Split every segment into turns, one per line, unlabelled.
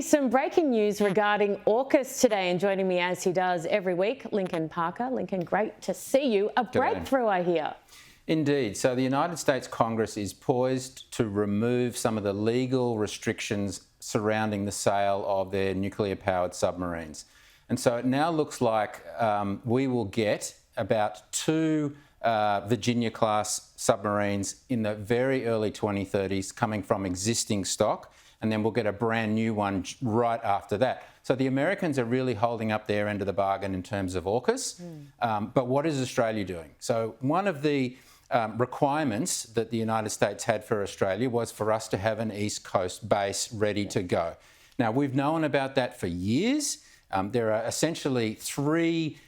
Some breaking news regarding AUKUS today, and joining me as he does every week, Lincoln Parker. Lincoln, great to see you. A breakthrough, I hear.
Indeed. So the United States Congress is poised to remove some of the legal restrictions surrounding the sale of their nuclear-powered submarines. And so it now looks like we will get about two Virginia-class submarines in the very early 2030s coming from existing stock, and then we'll get a brand new one right after that. So the Americans are really holding up their end of the bargain in terms of AUKUS. But what is Australia doing? So one of the requirements that the United States had for Australia was for us to have an East Coast base ready to go. Now, we've known about that for years. There are essentially three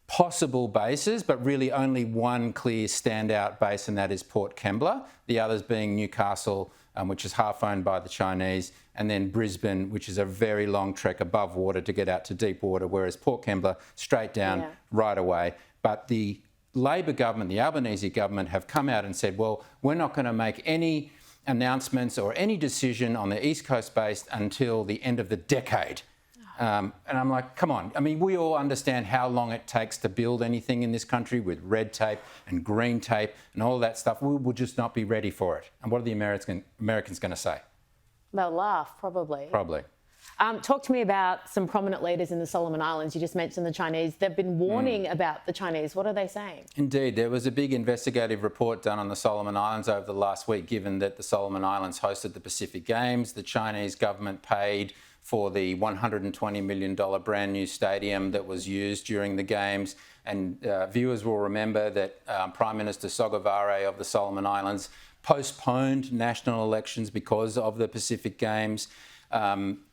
possible bases, but really only one clear standout base, and that is Port Kembla, the others being Newcastle, which is half owned by the Chinese, and then Brisbane, which is a very long trek above water to get out to deep water, whereas Port Kembla, straight down right away. But the Labor government, the Albanese government, have come out and said, well, we're not going to make any announcements or any decision on the East Coast base until the end of the decade. And I'm like, come on. I mean, we all understand how long it takes to build anything in this country with red tape and green tape and all that stuff. We will just not be ready for it. And what are the Americans going to say?
They'll laugh, probably.
Probably.
Talk to me about some prominent leaders in the Solomon Islands. You just mentioned the Chinese. They've been warning about the Chinese. What are they saying?
Indeed. There was a big investigative report done on the Solomon Islands over the last week, given that the Solomon Islands hosted the Pacific Games. The Chinese government paid for the $120 million brand new stadium that was used during the Games. And viewers will remember that Prime Minister Sogavare of the Solomon Islands postponed national elections because of the Pacific Games.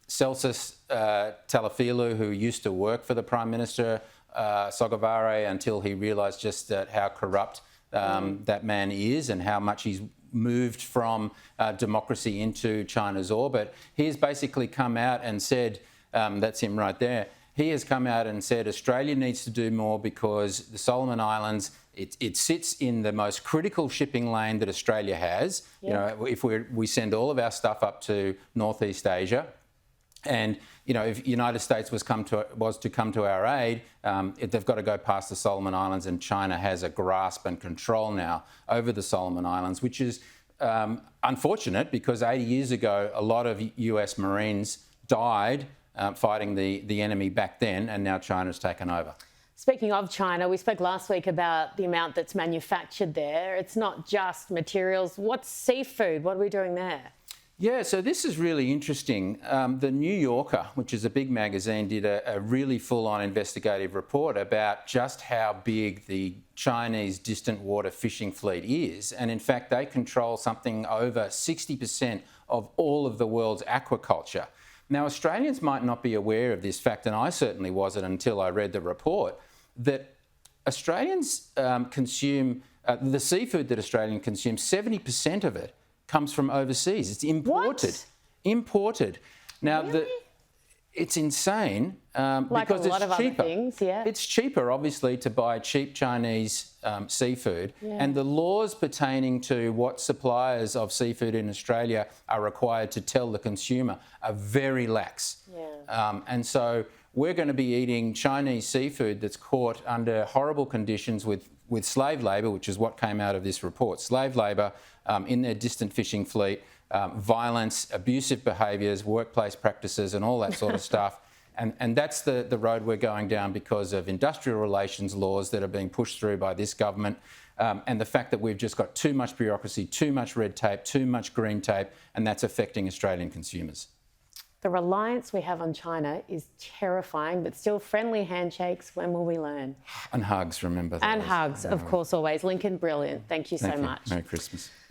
Celsus Talafilu, who used to work for the Prime Minister Sogavare until he realised just how corrupt that man is and how much he's moved from democracy into China's orbit. He has basically come out and said, that's him right there, he has come out and said Australia needs to do more because the Solomon Islands, it sits in the most critical shipping lane that Australia has. You know, if we send all of our stuff up to Northeast Asia, and you know, if the United States was to come to our aid, they've got to go past the Solomon Islands, and China has a grasp and control now over the Solomon Islands, which is unfortunate because 80 years ago, a lot of US Marines died fighting the enemy back then, and now China's taken over.
Speaking of China, we spoke last week about the amount that's manufactured there. It's not just materials. What's seafood? What are we doing there?
Yeah, so this is really interesting. The New Yorker, which is a big magazine, did a really full-on investigative report about just how big the Chinese distant water fishing fleet is. And in fact, they control something over 60% of all of the world's aquaculture. Now, Australians might not be aware of this fact, and I certainly wasn't until I read the report, that Australians consume, the seafood that Australians consume, 70% of it comes from overseas. It's imported.
What?
Imported. Now,
really?
It's insane
like
because
a lot
it's
of
cheaper.
Other things, yeah.
It's cheaper, obviously, to buy cheap Chinese seafood. And the laws pertaining to what suppliers of seafood in Australia are required to tell the consumer are very lax. And so we're going to be eating Chinese seafood that's caught under horrible conditions with slave labour, which is what came out of this report. Slave labour in their distant fishing fleet, violence, abusive behaviours, workplace practices and all that sort of stuff. And that's the road we're going down because of industrial relations laws that are being pushed through by this government, and the fact that we've just got too much bureaucracy, too much red tape, too much green tape, and that's affecting Australian consumers.
The reliance we have on China is terrifying, but still friendly handshakes. When will we learn?
And hugs, remember.
And hugs, of course, always. Lincoln, brilliant. Thank you so much.
Merry Christmas.